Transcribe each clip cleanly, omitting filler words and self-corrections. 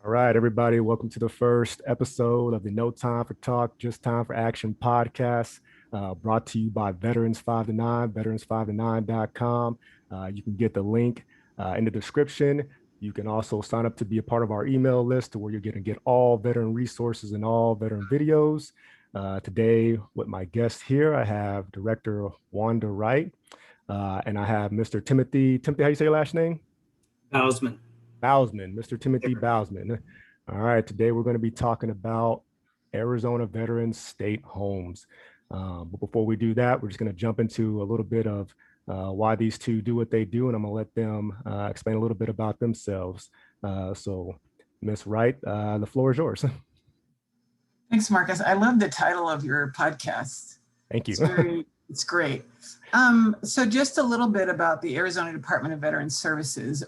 All right, everybody, welcome to the first episode of the No Time for Talk, Just Time for Action podcast, brought to you by Veterans 5 to 9, veterans5to9.com. You can get the link in the description. You can also sign up to be a part of our email list to where you're going to get all veteran resources and all veteran videos. Today, with my guest here, I have Director Wanda Wright, and I have Mr. Timothy, how you say your last name? Hausman. Bousman, Mr. Timothy Bousman. All right, today we're going to be talking about Arizona Veterans State Homes. But before we do that, we're just going to jump into a little bit of why these two do what they do, and I'm going to let them explain a little bit about themselves. So, Miss Wright, the floor is yours. Thanks, Marcus. I love the title of your podcast. Thank you. It's great. So just a little bit about the Arizona Department of Veterans Services.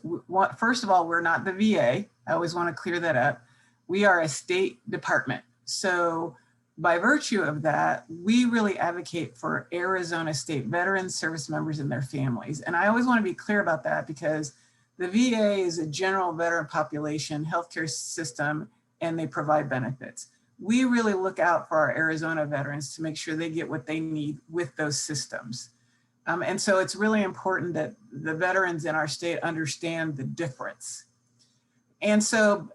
First of all, we're not the VA. I always want to clear that up. We are a state department. So by virtue of that, we really advocate for Arizona state veterans, service members, and their families. And I always want to be clear about that because the VA is a general veteran population healthcare system, and they provide benefits. We really look out for our Arizona veterans to make sure they get what they need with those systems. And so it's really important that the veterans in our state understand the difference. And so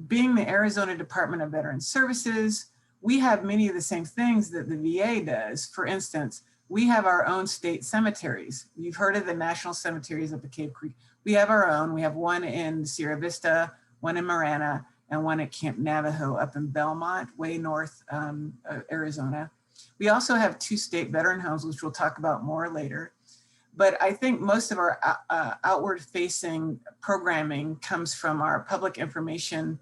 being the Arizona Department of Veterans Services, we have many of the same things that the VA does. For instance, we have our own state cemeteries. You've heard of the national cemeteries up at Cave Creek. We have our own. We have one in Sierra Vista, one in Marana, and one at Camp Navajo up in Belmont, way north Arizona. We also have 2 state veteran homes, which we'll talk about more later. But I think most of our outward facing programming comes from our public information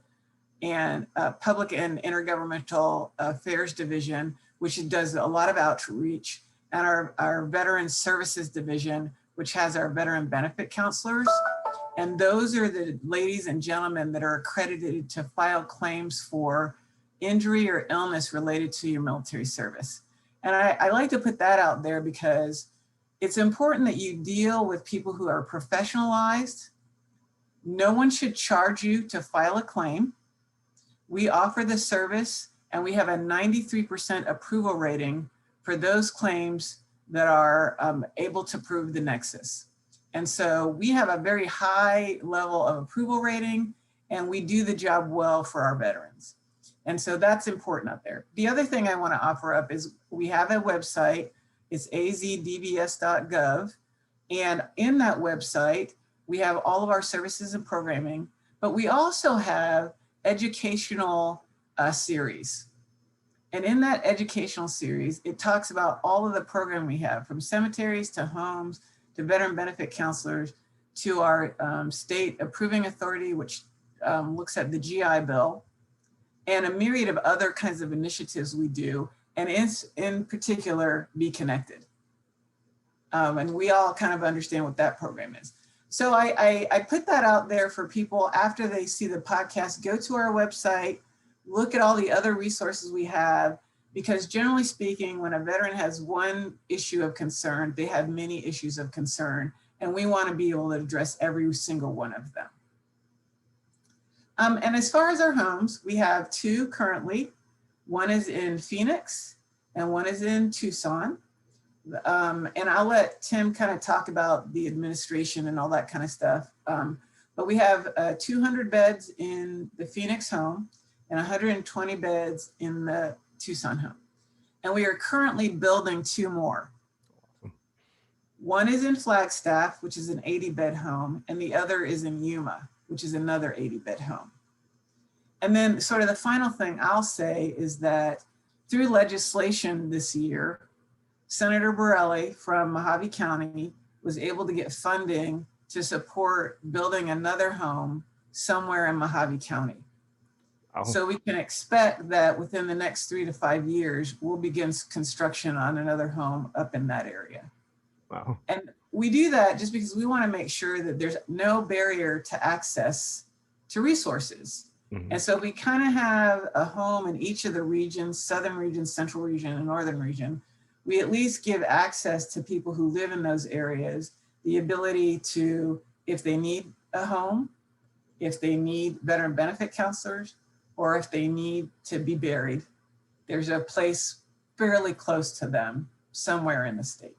and public and intergovernmental affairs division, which does a lot of outreach, and our veteran services division, which has our veteran benefit counselors. And those are the ladies and gentlemen that are accredited to file claims for injury or illness related to your military service. And I like to put that out there because it's important that you deal with people who are professionalized. No one should charge you to file a claim. We offer the service, and we have a 93% approval rating for those claims that are able to prove the nexus. And so we have a very high level of approval rating, and we do the job well for our veterans. And so that's important out there. The other thing I want to offer up is we have a website. It's azdbs.gov. And in that website, we have all of our services and programming, but we also have educational series. And in that educational series, it talks about all of the program we have, from cemeteries to homes, to veteran benefit counselors, to our state approving authority, which looks at the GI Bill, and a myriad of other kinds of initiatives we do, and in particular, Be Connected. And we all kind of understand what that program is. So I put that out there for people after they see the podcast, go to our website, look at all the other resources we have, because generally speaking, when a veteran has one issue of concern, they have many issues of concern, and we want to be able to address every single one of them. And as far as our homes, we have 2 currently. One is in Phoenix and one is in Tucson. And I'll let Tim kind of talk about the administration and all that kind of stuff. But we have 200 beds in the Phoenix home and 120 beds in the Tucson home. And we are currently building 2 more. One is in Flagstaff, which is an 80-bed home, and the other is in Yuma, which is another 80-bed home. And then sort of the final thing I'll say is that through legislation this year, Senator Borelli from Mojave County was able to get funding to support building another home somewhere in Mojave County. Oh. So we can expect that within the next 3 to 5 years, we'll begin construction on another home up in that area. Wow. And we do that just because we want to make sure that there's no barrier to access to resources. Mm-hmm. And so we kind of have a home in each of the regions, southern region, central region, and northern region. We at least give access to people who live in those areas, the ability to, if they need a home, if they need veteran benefit counselors, or if they need to be buried, there's a place fairly close to them somewhere in the state.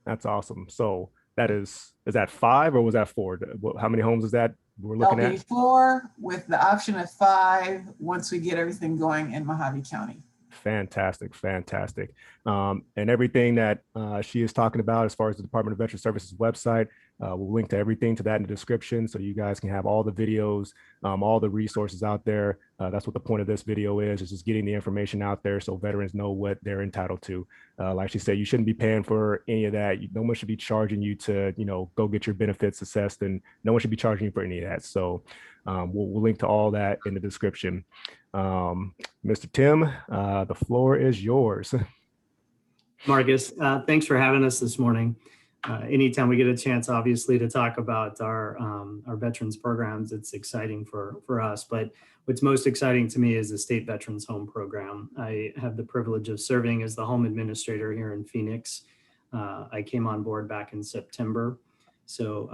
That's awesome. So is that 5 or was that 4? How many homes is that we're looking There'll be at? 4 with the option of 5 once we get everything going in Mojave County. Fantastic, fantastic. And everything that she is talking about as far as the Department of Veteran Services website, we'll link to everything to that in the description so you guys can have all the videos, all the resources out there. That's what the point of this video is just getting the information out there so veterans know what they're entitled to. Like she said, you shouldn't be paying for any of that. No one should be charging you to, go get your benefits assessed, and no one should be charging you for any of that. So we'll link to all that in the description. Mr. Tim, the floor is yours. Marcus, thanks for having us this morning. Anytime we get a chance, obviously, to talk about our veterans programs, it's exciting for us. But what's most exciting to me is the State Veterans Home Program. I have the privilege of serving as the home administrator here in Phoenix. I came on board back in September. So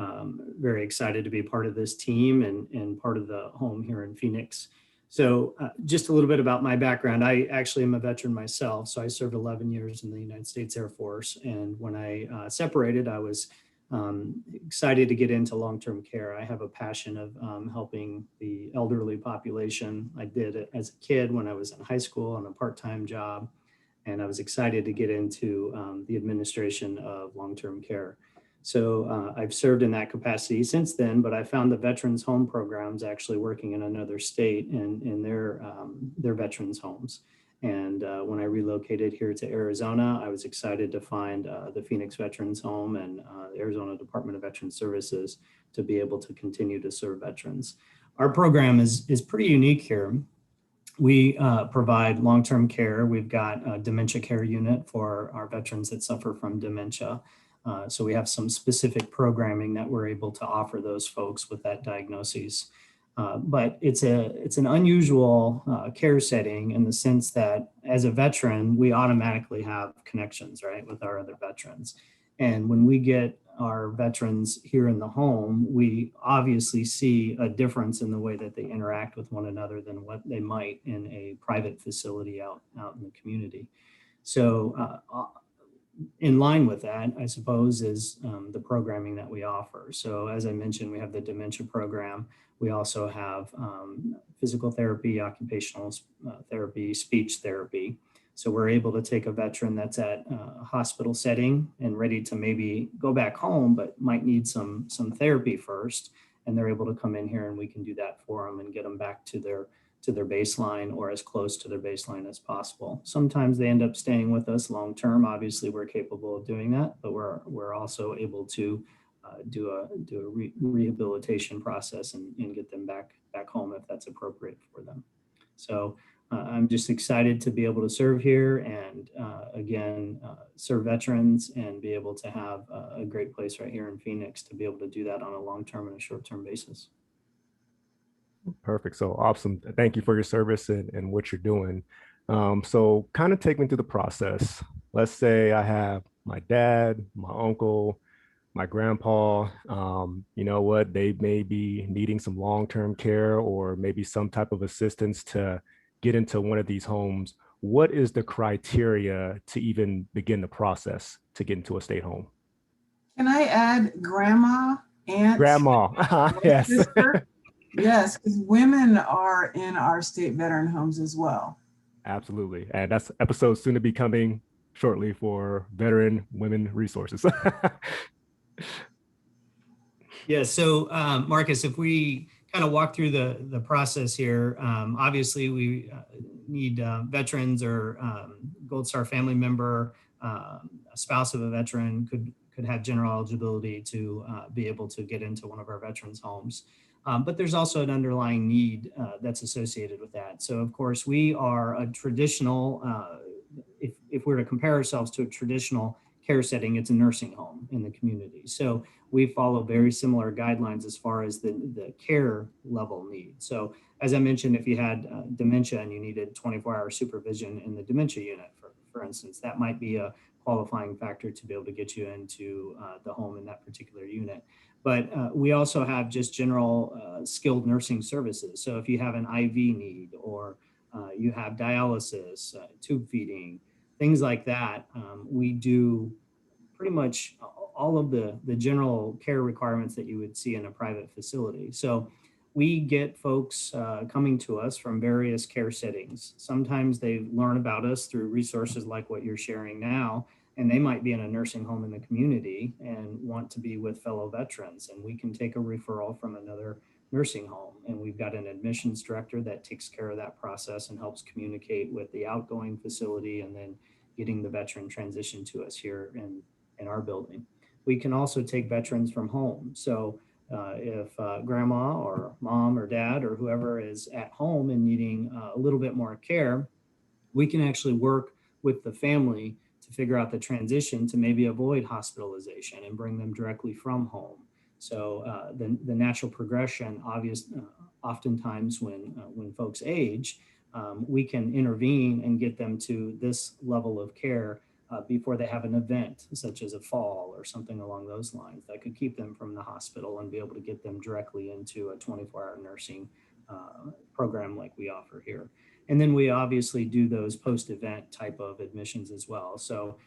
very excited to be part of this team and part of the home here in Phoenix. So just a little bit about my background. I actually am a veteran myself. So I served 11 years in the United States Air Force. And when I separated, I was excited to get into long-term care. I have a passion of helping the elderly population. I did it as a kid when I was in high school on a part-time job. And I was excited to get into the administration of long-term care. So I've served in that capacity since then, but I found the Veterans Home programs actually working in another state in their veterans homes. And when I relocated here to Arizona, I was excited to find the Phoenix Veterans Home and the Arizona Department of Veteran Services to be able to continue to serve veterans. Our program is pretty unique here. We provide long-term care. We've got a dementia care unit for our veterans that suffer from dementia. So we have some specific programming that we're able to offer those folks with that diagnosis. But it's an unusual care setting in the sense that as a veteran, we automatically have connections, right, with our other veterans. And when we get our veterans here in the home, we obviously see a difference in the way that they interact with one another than what they might in a private facility out in the community. So in line with that, I suppose, is the programming that we offer. So as I mentioned, we have the dementia program. We also have physical therapy, occupational therapy, speech therapy. So we're able to take a veteran that's at a hospital setting and ready to maybe go back home, but might need some therapy first. And they're able to come in here and we can do that for them and get them back to their baseline or as close to their baseline as possible. Sometimes they end up staying with us long term. Obviously, we're capable of doing that, but we're also able to do a rehabilitation process and get them back home if that's appropriate for them. So I'm just excited to be able to serve here and again, serve veterans and be able to have a great place right here in Phoenix to be able to do that on a long-term and a short-term basis. Perfect. So awesome. Thank you for your service and what you're doing. So kind of take me through the process. Let's say I have my dad, my uncle, my grandpa, you know what, they may be needing some long-term care or maybe some type of assistance to get into one of these homes. What is the criteria to even begin the process to get into a state home? Can I add grandma, aunt, Grandma, yes. sister? Yes, because women are in our state veteran homes as well. Absolutely. And that's episode soon to be coming shortly for veteran women resources. Yeah, so Marcus, if we kind of walk through the process here, obviously we need veterans or Gold Star family member, a spouse of a veteran could have general eligibility to be able to get into one of our veterans homes. But there's also an underlying need that's associated with that. So of course we are a traditional, if we're to compare ourselves to a traditional care setting, it's a nursing home in the community. So we follow very similar guidelines as far as the care level need. So as I mentioned, if you had dementia and you needed 24-hour supervision in the dementia unit, for instance, that might be a qualifying factor to be able to get you into the home in that particular unit. But we also have just general skilled nursing services. So if you have an IV need, or you have dialysis, tube feeding, things like that, we do pretty much all of the general care requirements that you would see in a private facility. So we get folks coming to us from various care settings. Sometimes they learn about us through resources like what you're sharing now, and they might be in a nursing home in the community and want to be with fellow veterans. And we can take a referral from another nursing home. And we've got an admissions director that takes care of that process and helps communicate with the outgoing facility, and then getting the veteran transitioned to us here in our building. We can also take veterans from home. So if grandma or mom or dad or whoever is at home and needing a little bit more care, we can actually work with the family to figure out the transition to maybe avoid hospitalization and bring them directly from home. So the natural progression, oftentimes when folks age, we can intervene and get them to this level of care before they have an event, such as a fall or something along those lines, that could keep them from the hospital, and be able to get them directly into a 24-hour nursing program like we offer here. And then we obviously do those post-event type of admissions as well. So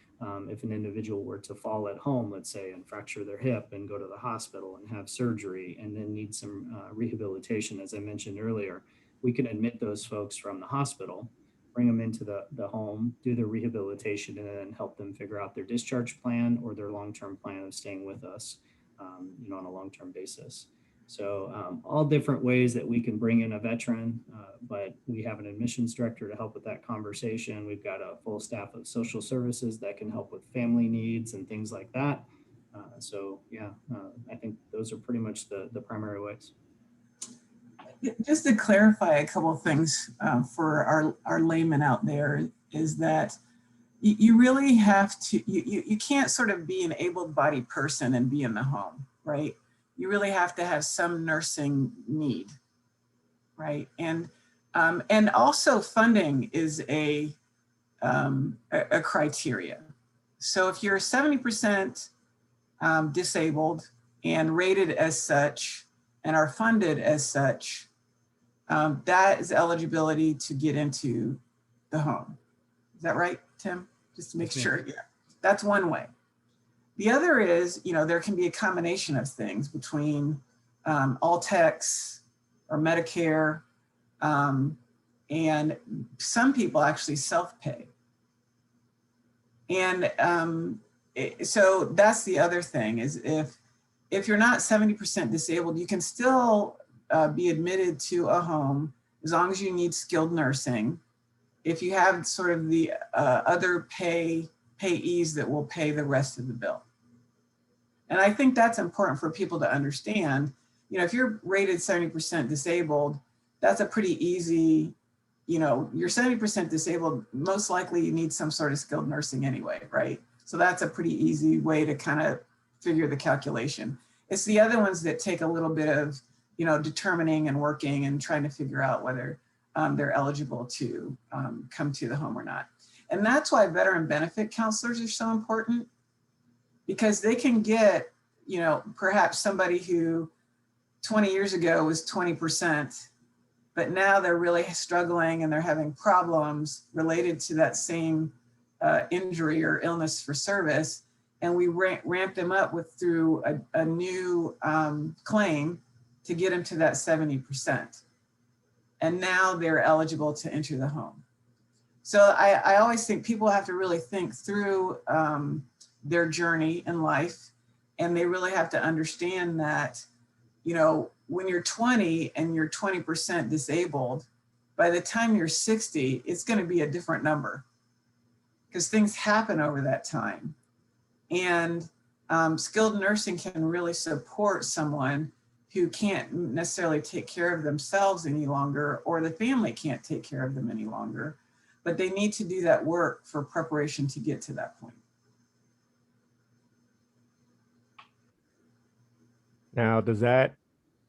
if an individual were to fall at home, let's say, and fracture their hip and go to the hospital and have surgery and then need some rehabilitation, as I mentioned earlier, we can admit those folks from the hospital, bring them into the home, do the rehabilitation, and then help them figure out their discharge plan or their long-term plan of staying with us, on a long-term basis. So all different ways that we can bring in a veteran, but we have an admissions director to help with that conversation. We've got a full staff of social services that can help with family needs and things like that. I think those are pretty much the primary ways. Just to clarify a couple of things for our laymen out there, is that you really have to, you can't sort of be an able-bodied person and be in the home, right? You really have to have some nursing need, right? And also funding is a criteria. So if you're 70% disabled and rated as such and are funded as such, that is eligibility to get into the home. Is that right, Tim? Just to make sure, yeah. That's one way. The other is, there can be a combination of things between All-Tex or Medicare, and some people actually self-pay. And so that's the other thing, is if you're not 70% disabled, you can still be admitted to a home as long as you need skilled nursing. If you have sort of the other payees that will pay the rest of the bill. And I think that's important for people to understand. If you're rated 70% disabled, that's a pretty easy, you're 70% disabled, most likely you need some sort of skilled nursing anyway, right? So that's a pretty easy way to kind of figure the calculation. It's the other ones that take a little bit of, determining and working and trying to figure out whether they're eligible to come to the home or not. And that's why veteran benefit counselors are so important, because they can get, perhaps somebody who 20 years ago was 20%, but now they're really struggling and they're having problems related to that same injury or illness for service. And we ramp them up through a new claim to get them to that 70%. And now they're eligible to enter the home. So I always think people have to really think through their journey in life. And they really have to understand that, when you're 20 and you're 20% disabled, by the time you're 60, it's going to be a different number, because things happen over that time. And skilled nursing can really support someone who can't necessarily take care of themselves any longer, or the family can't take care of them any longer, but they need to do that work for preparation to get to that point. Now, does that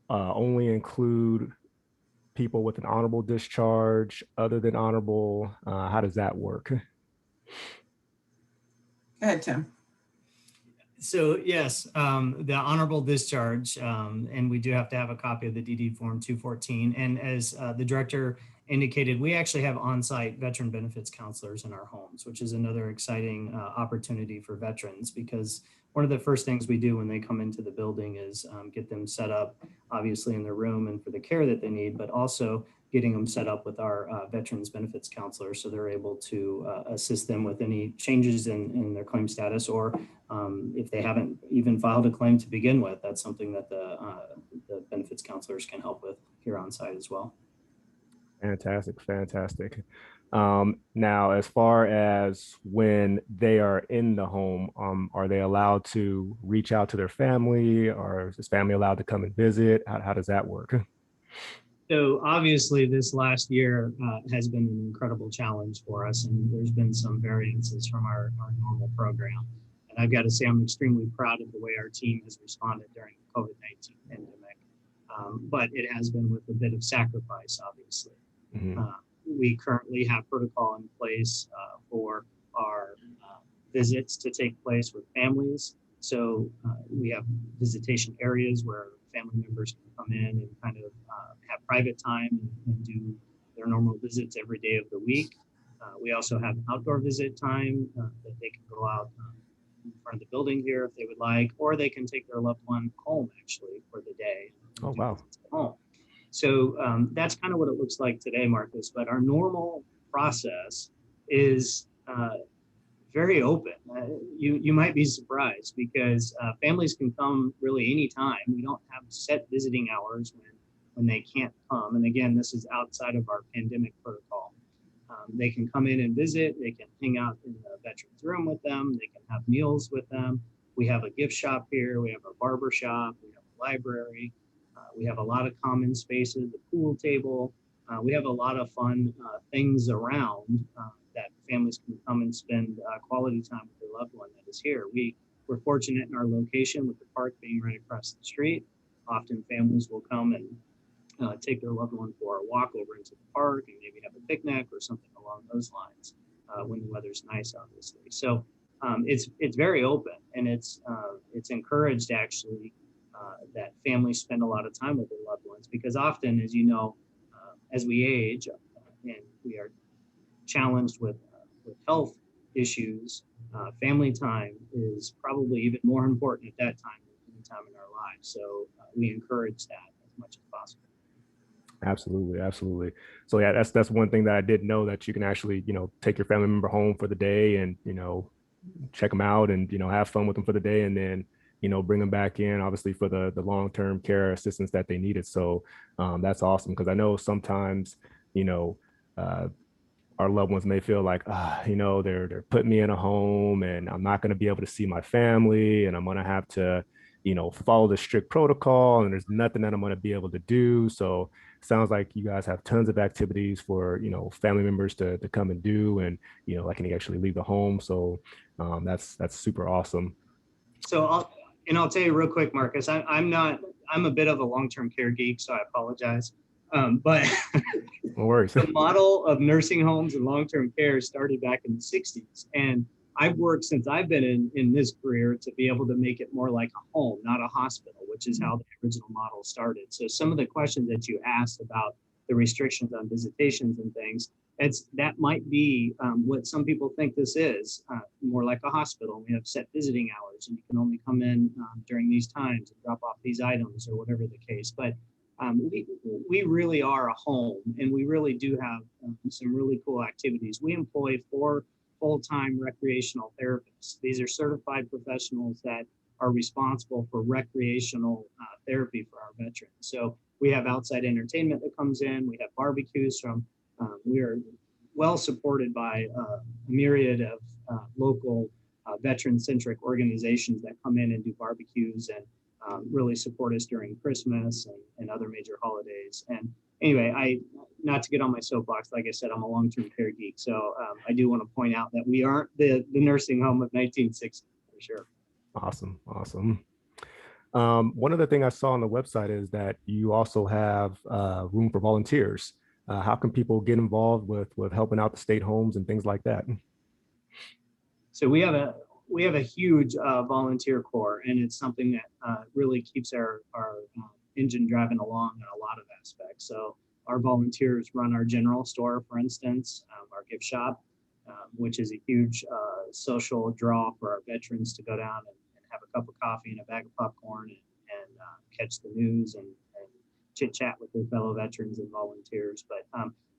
only include people with an honorable discharge, other than honorable? How does that work? Go ahead, Tim. So yes, the honorable discharge, and we do have to have a copy of the DD Form 214. And as the director indicated, we actually have on-site veteran benefits counselors in our homes, which is another exciting opportunity for veterans, because one of the first things we do when they come into the building is get them set up, obviously in their room and for the care that they need, but also getting them set up with our veterans benefits counselor, so they're able to assist them with any changes in their claim status, or if they haven't even filed a claim to begin with. That's something that the benefits counselors can help with here on site as well. Fantastic, fantastic. Now, as far as when they are in the home, are they allowed to reach out to their family, or is family allowed to come and visit? How does that work? So obviously this last year has been an incredible challenge for us, and there's been some variances from our normal program. And I've got to say, I'm extremely proud of the way our team has responded during the COVID-19 pandemic. But it has been with a bit of sacrifice, obviously. Mhm. We currently have protocol in place for our visits to take place with families. So we have visitation areas where family members can come in and kind of have private time and do their normal visits every day of the week. We also have outdoor visit time that they can go out in front of the building here if they would like, or they can take their loved one home actually for the day. Oh, wow. Home. So that's kind of what it looks like today, Marcus. But our normal process is very open. You might be surprised because families can come really anytime. We don't have set visiting hours when they can't come. And again, this is outside of our pandemic protocol. They can come in and visit. They can hang out in the veterans room with them. They can have meals with them. We have a gift shop here. We have a barber shop. We have a library. We have a lot of common spaces, a pool table. We have a lot of fun things around that families can come and spend quality time with their loved one that is here. We're fortunate in our location with the park being right across the street. Often families will come and take their loved one for a walk over into the park and maybe have a picnic or something along those lines when the weather's nice, obviously. So it's very open, and it's encouraged actually that families spend a lot of time with their loved ones, because often, as you know, as we age and we are challenged with health issues, family time is probably even more important at that time than any time in our lives. So we encourage that as much as possible. Absolutely, absolutely. So yeah, that's one thing that I did know, that you can actually, take your family member home for the day and, check them out and, have fun with them for the day, and then, bring them back in, obviously, for the long-term care assistance that they needed. So that's awesome, because I know sometimes, uh, our loved ones may feel like, they're putting me in a home and I'm not going to be able to see my family, and I'm going to have to, follow the strict protocol, and there's nothing that I'm going to be able to do. So it sounds like you guys have tons of activities for, family members to come and do, and, like, can actually leave the home. So that's super awesome. So I'll tell you real quick, Marcus, I'm a bit of a long-term care geek, so I apologize. But No worries. the model of nursing homes and long-term care started back in the 60s. And I've worked since I've been in this career to be able to make it more like a home, not a hospital, which is how the original model started. So some of the questions that you asked about the restrictions on visitations and things, that might be what some people think this is, more like a hospital. We have set visiting hours, and you can only come in during these times and drop off these items or whatever the case. But we really are a home, and we really do have some really cool activities. We employ 4 full-time recreational therapists. These are certified professionals that are responsible for recreational therapy for our veterans. So we have outside entertainment that comes in. We have barbecues we are well supported by a myriad of local veteran-centric organizations that come in and do barbecues and really support us during Christmas and other major holidays. And anyway, not to get on my soapbox, like I said, I'm a long-term care geek. So I do want to point out that we aren't the nursing home of 1960, for sure. Awesome. Awesome. One other thing I saw on the website is that you also have room for volunteers. How can people get involved with helping out the state homes and things like that? So we have we have a huge volunteer corps, and it's something that really keeps our engine driving along in a lot of aspects. So our volunteers run our general store, for instance, our gift shop, which is a huge social draw for our veterans to go down and have a cup of coffee and a bag of popcorn and catch the news and chit chat with their fellow veterans and volunteers. But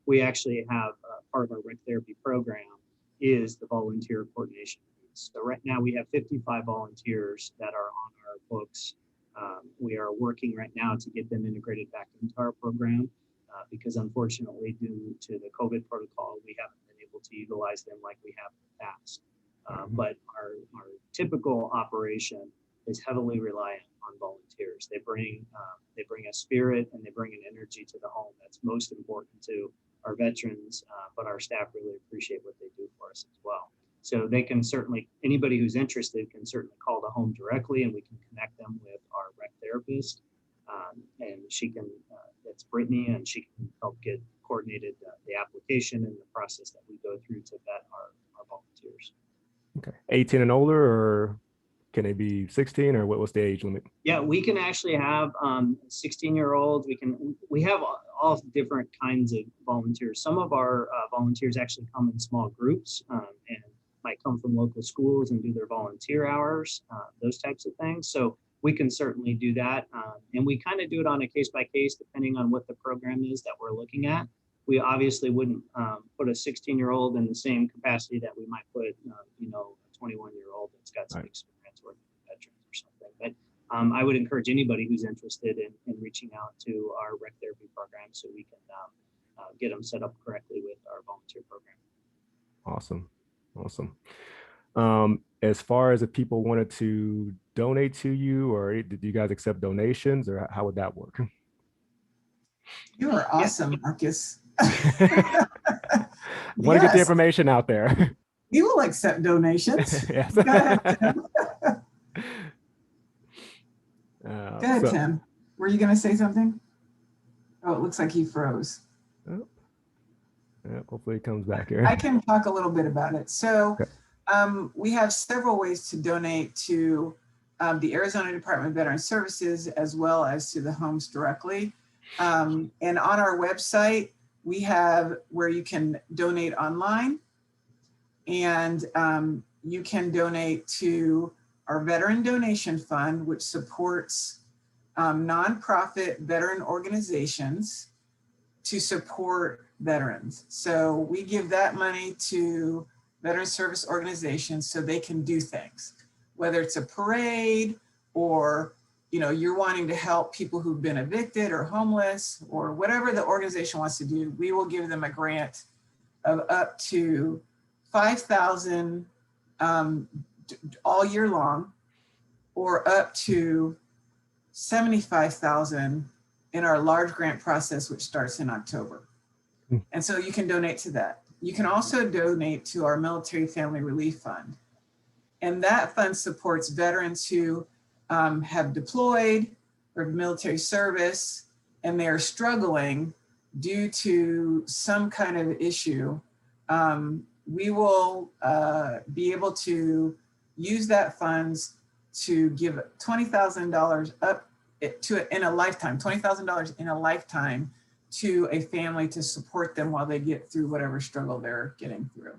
we actually have part of our rec therapy program is the volunteer coordination piece. So right now we have 55 volunteers that are on our books. We are working right now to get them integrated back into our program because unfortunately, due to the COVID protocol, we haven't been able to utilize them like we have in the past. But our typical operation is heavily reliant on volunteers. They bring a spirit and they bring an energy to the home that's most important to our veterans, but our staff really appreciate what they do for us as well. So they can certainly, anybody who's interested can certainly call the home directly, and we can connect them with our rec therapist. And she can, that's Brittany, and she can help get coordinated the application and the process that we go through to vet our volunteers. Okay. 18 and older, or can they be 16, or what's the age limit? Yeah, we can actually have 16-year-olds. We have all different kinds of volunteers. Some of our volunteers actually come in small groups and might come from local schools and do their volunteer hours, those types of things. So we can certainly do that. And we kind of do it on a case by case, depending on what the program is that we're looking at. We obviously wouldn't put a 16-year-old in the same capacity that we might put, a 21-year-old that's got some experience working with veterans or something. But I would encourage anybody who's interested in reaching out to our rec therapy program so we can get them set up correctly with our volunteer program. Awesome. As far as if people wanted to donate to you, or did you guys accept donations, or how would that work? You are awesome, Marcus. Want to get the information out there. We will accept donations. Yes. Go ahead, Tim. Go ahead, Tim. Were you going to say something? Oh, it looks like he froze. Oh. Yeah, hopefully it comes back here. I can talk a little bit about it. So we have several ways to donate to the Arizona Department of Veteran Services, as well as to the homes directly. And on our website, we have where you can donate online, and you can donate to our Veteran Donation Fund, which supports nonprofit veteran organizations to support veterans. So we give that money to veteran service organizations so they can do things, whether it's a parade or you're wanting to help people who've been evicted or homeless or whatever the organization wants to do. We will give them a grant of up to $5,000 all year long, or up to $75,000 in our large grant process, which starts in October. And so you can donate to that. You can also donate to our Military Family Relief Fund. And that fund supports veterans who have deployed or military service, and they are struggling due to some kind of issue. We will be able to use that funds to give $20,000 up to in a lifetime, $20,000 in a lifetime to a family to support them while they get through whatever struggle they're getting through.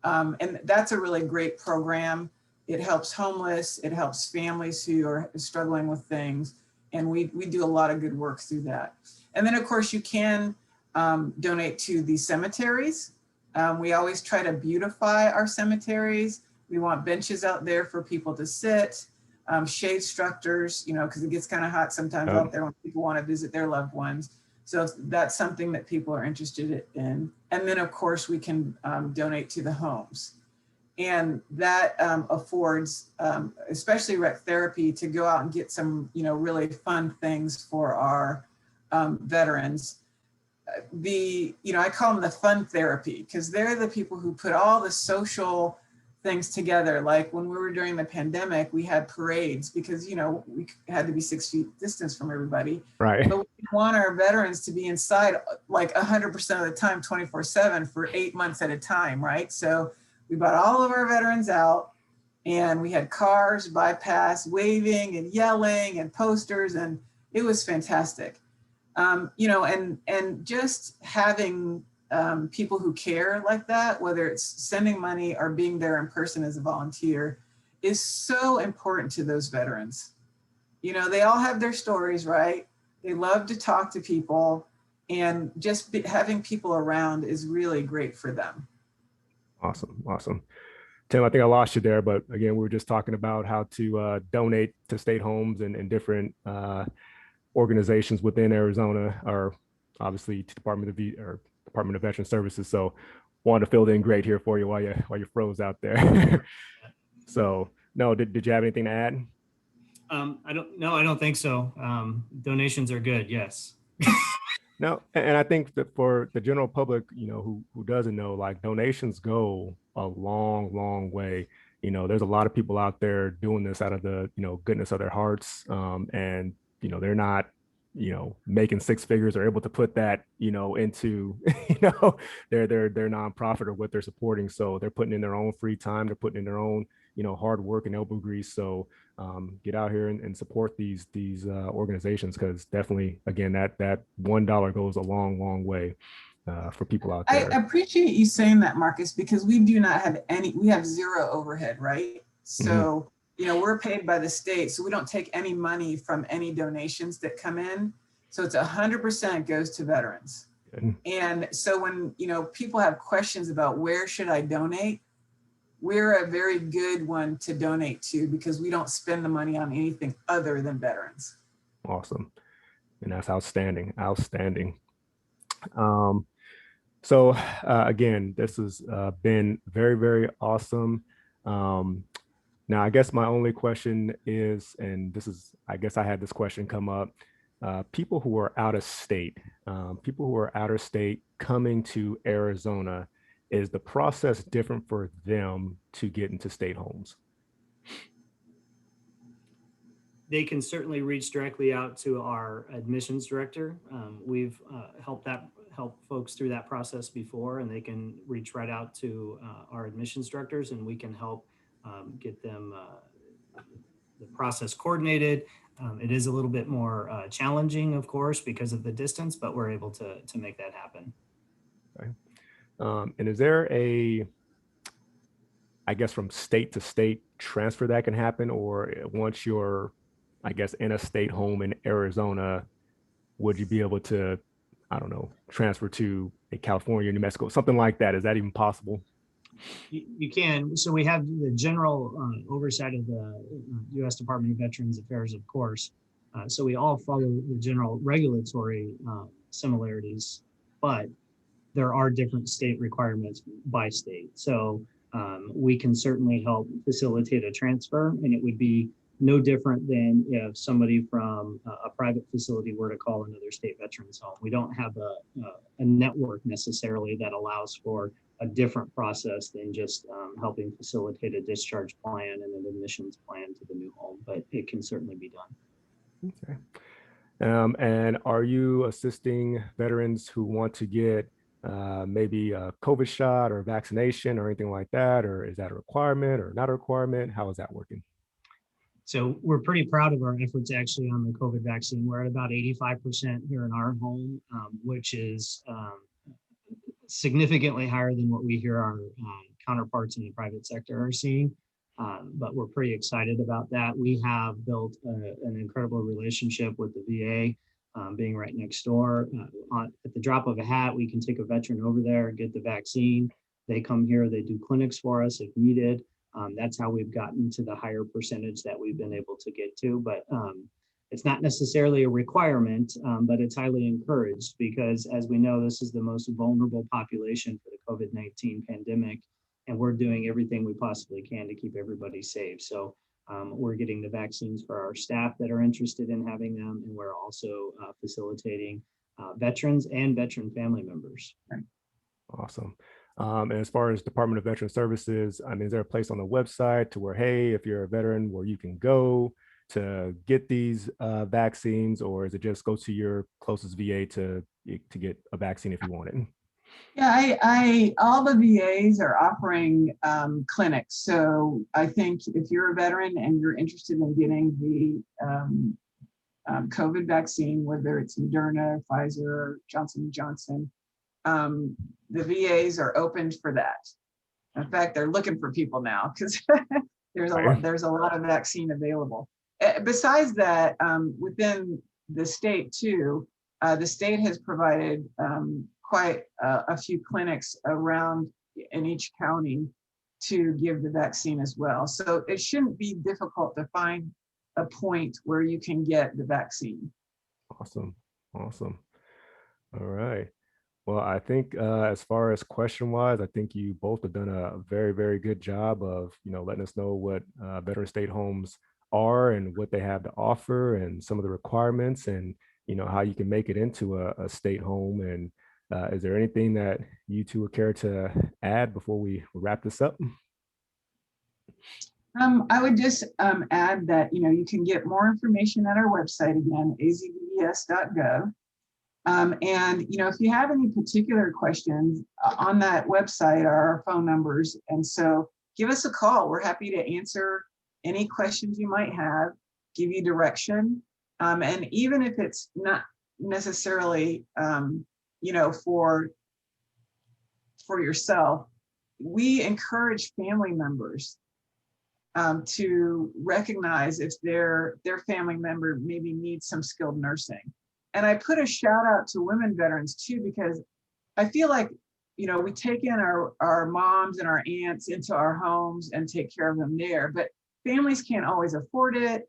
And that's a really great program. It helps homeless, it helps families who are struggling with things. And we do a lot of good work through that. And then of course you can donate to the cemeteries. We always try to beautify our cemeteries. We want benches out there for people to sit, shade structures, because it gets kind of hot sometimes out there when people want to visit their loved ones. So that's something that people are interested in. And then of course we can donate to the homes. And that affords, especially rec therapy, to go out and get some, really fun things for our veterans. I call them the fun therapy, because they're the people who put all the social things together. Like when we were during the pandemic, we had parades because, we had to be 6 feet distance from everybody. Right. But we want our veterans to be inside like 100% of the time, 24/7 for 8 months at a time, right? So we brought all of our veterans out And we had cars bypass, waving and yelling and posters, and it was fantastic. And just having people who care like that, whether it's sending money or being there in person as a volunteer, is so important to those veterans. They all have their stories, right? They love to talk to people, and just having people around is really great for them. Awesome. Tim, I think I lost you there, but again, we were just talking about how to donate to state homes and different organizations within Arizona, or obviously to Department of Veteran Services. So wanted to fill in great here for you while you froze out there. So no, did you have anything to add? I don't think so. Donations are good. Yes. No, and I think that for the general public, who doesn't know, like, donations go a long way. There's a lot of people out there doing this out of the, goodness of their hearts. And, they're not, making six figures or able to put that, into, their nonprofit or what they're supporting. So they're putting in their own free time, they're putting in their own, hard work and elbow grease. So get out here and support these organizations, because definitely, again, that $1 goes a long way for people out there. I appreciate you saying that, Marcus, because we do not have we have zero overhead, right? So, we're paid by the state, so we don't take any money from any donations that come in. So it's 100% goes to veterans. Good. And so when, people have questions about where should I donate, we're a very good one to donate to, because we don't spend the money on anything other than veterans. Awesome. And that's outstanding. So again, this has been very awesome. Now, I guess my only question is, and I guess I had this question come up, people who are out of state coming to Arizona, is the process different for them to get into state homes? They can certainly reach directly out to our admissions director. We've helped folks through that process before, and they can reach right out to our admissions directors, and we can help get them the process coordinated. It is a little bit more challenging, of course, because of the distance, but we're able to make that happen. Okay. And is there I guess, from state to state transfer that can happen, or once you're, I guess, in a state home in Arizona, would you be able to, I don't know, transfer to a California, New Mexico, something like that? Is that even possible? You can. So we have the general oversight of the U.S. Department of Veterans Affairs, of course. So we all follow the general regulatory similarities, but there are different state requirements by state. So we can certainly help facilitate a transfer, and it would be no different than if somebody from a private facility were to call another state veterans home. We don't have a network necessarily that allows for a different process than just helping facilitate a discharge plan and an admissions plan to the new home, but it can certainly be done. Okay. And are you assisting veterans who want to get maybe a COVID shot or vaccination or anything like that? Or is that a requirement or not a requirement? How is that working? So we're pretty proud of our efforts actually on the COVID vaccine. We're at about 85% here in our home, which is significantly higher than what we hear our counterparts in the private sector are seeing. But we're pretty excited about that. We have built an incredible relationship with the VA, being right next door. At the drop of a hat, we can take a veteran over there, get the vaccine. They come here, they do clinics for us if needed. That's how we've gotten to the higher percentage that we've been able to get to. But it's not necessarily a requirement, but it's highly encouraged, because as we know, this is the most vulnerable population for the COVID-19 pandemic, and we're doing everything we possibly can to keep everybody safe. So we're getting the vaccines for our staff that are interested in having them, and we're also facilitating veterans and veteran family members. Awesome. And as far as Department of Veteran Services, I mean, is there a place on the website to where, hey, if you're a veteran, where you can go to get these vaccines, or is it just go to your closest VA to get a vaccine if you want it? Yeah, all the VAs are offering clinics. So I think if you're a veteran and you're interested in getting the COVID vaccine, whether it's Moderna, Pfizer, or Johnson & Johnson, the VAs are open for that. In fact, they're looking for people now because there's a lot of vaccine available. Besides that, within the state too, the state has provided quite a few clinics around in each county to give the vaccine as well. So it shouldn't be difficult to find a point where you can get the vaccine. Awesome. Awesome. All right. Well, I think as far as question wise, I think you both have done a very, very good job of, letting us know what veteran state homes are and what they have to offer and some of the requirements and, how you can make it into a state home. And is there anything that you two would care to add before we wrap this up? I would just add that, you can get more information at our website again, azvbs.gov. And, if you have any particular questions on that website are our phone numbers. And so give us a call. We're happy to answer any questions you might have, give you direction. And even if it's not necessarily, for yourself, we encourage family members to recognize if their family member maybe needs some skilled nursing. And I put a shout out to women veterans too, because I feel like, we take in our moms and our aunts into our homes and take care of them there, but families can't always afford it.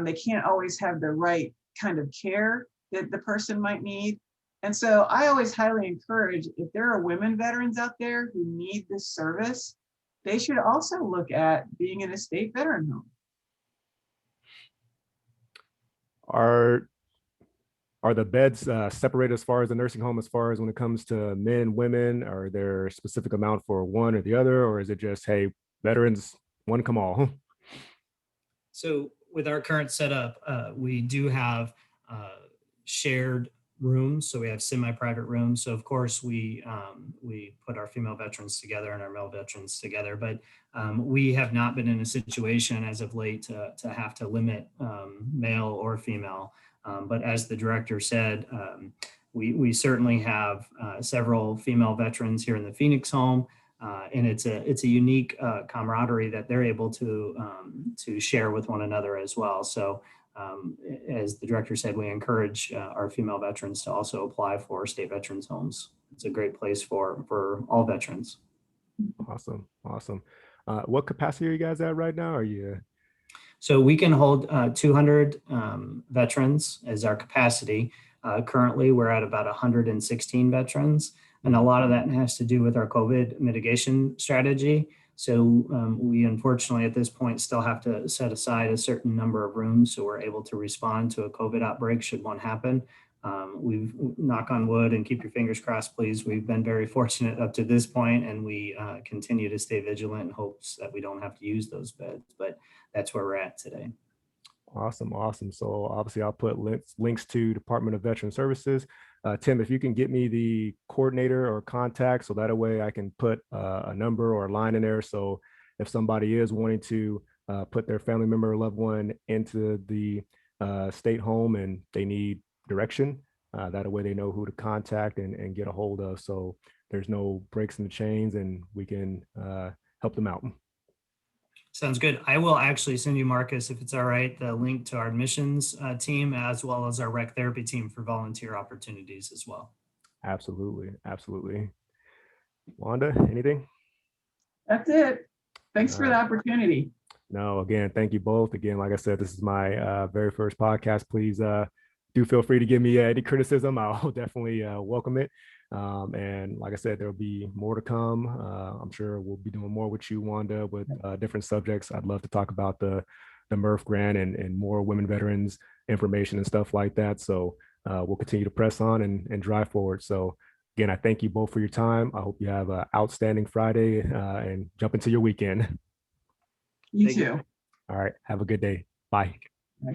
They can't always have the right kind of care that the person might need. And so I always highly encourage, if there are women veterans out there who need this service, they should also look at being in a state veteran home. Are the beds separated as far as the nursing home, as far as when it comes to men, women? Are there a specific amount for one or the other, or is it just, hey, veterans, one come all? So with our current setup, we do have shared rooms. So we have semi-private rooms. So of course we put our female veterans together and our male veterans together, but we have not been in a situation as of late to have to limit male or female. But as the director said, we certainly have several female veterans here in the Phoenix home. And it's a unique camaraderie that they're able to share with one another as well. So as the director said, we encourage our female veterans to also apply for state veterans homes. It's a great place for all veterans. Awesome. Awesome. What capacity are you guys at right now? Are you? So we can hold 200 veterans as our capacity. Currently, we're at about 116 veterans. And a lot of that has to do with our COVID mitigation strategy. So we unfortunately at this point still have to set aside a certain number of rooms so we're able to respond to a COVID outbreak should one happen. We've, knock on wood and keep your fingers crossed, please. We've been very fortunate up to this point, and we continue to stay vigilant in hopes that we don't have to use those beds, but that's where we're at today. Awesome. Awesome. So obviously I'll put links to Department of Veteran Services. Tim, if you can get me the coordinator or contact, so that way I can put a number or a line in there. So if somebody is wanting to put their family member or loved one into the state home and they need direction, that way they know who to contact and get a hold of. So there's no breaks in the chains and we can help them out. Sounds good. I will actually send you, Marcus, if it's all right, the link to our admissions team as well as our rec therapy team for volunteer opportunities as well. Absolutely. Absolutely. Wanda, anything? That's it. Thanks for the opportunity. No, again, thank you both. Again, like I said, this is my very first podcast. Please do feel free to give me any criticism. I'll definitely welcome it. And like I said, there'll be more to come. I'm sure we'll be doing more with you, Wanda, with different subjects. I'd love to talk about the MRF grant and more women veterans information and stuff like that. So we'll continue to press on and drive forward. So again, I thank you both for your time. I hope you have an outstanding Friday and jump into your weekend. You too. All right. Have a good day. Bye. Bye.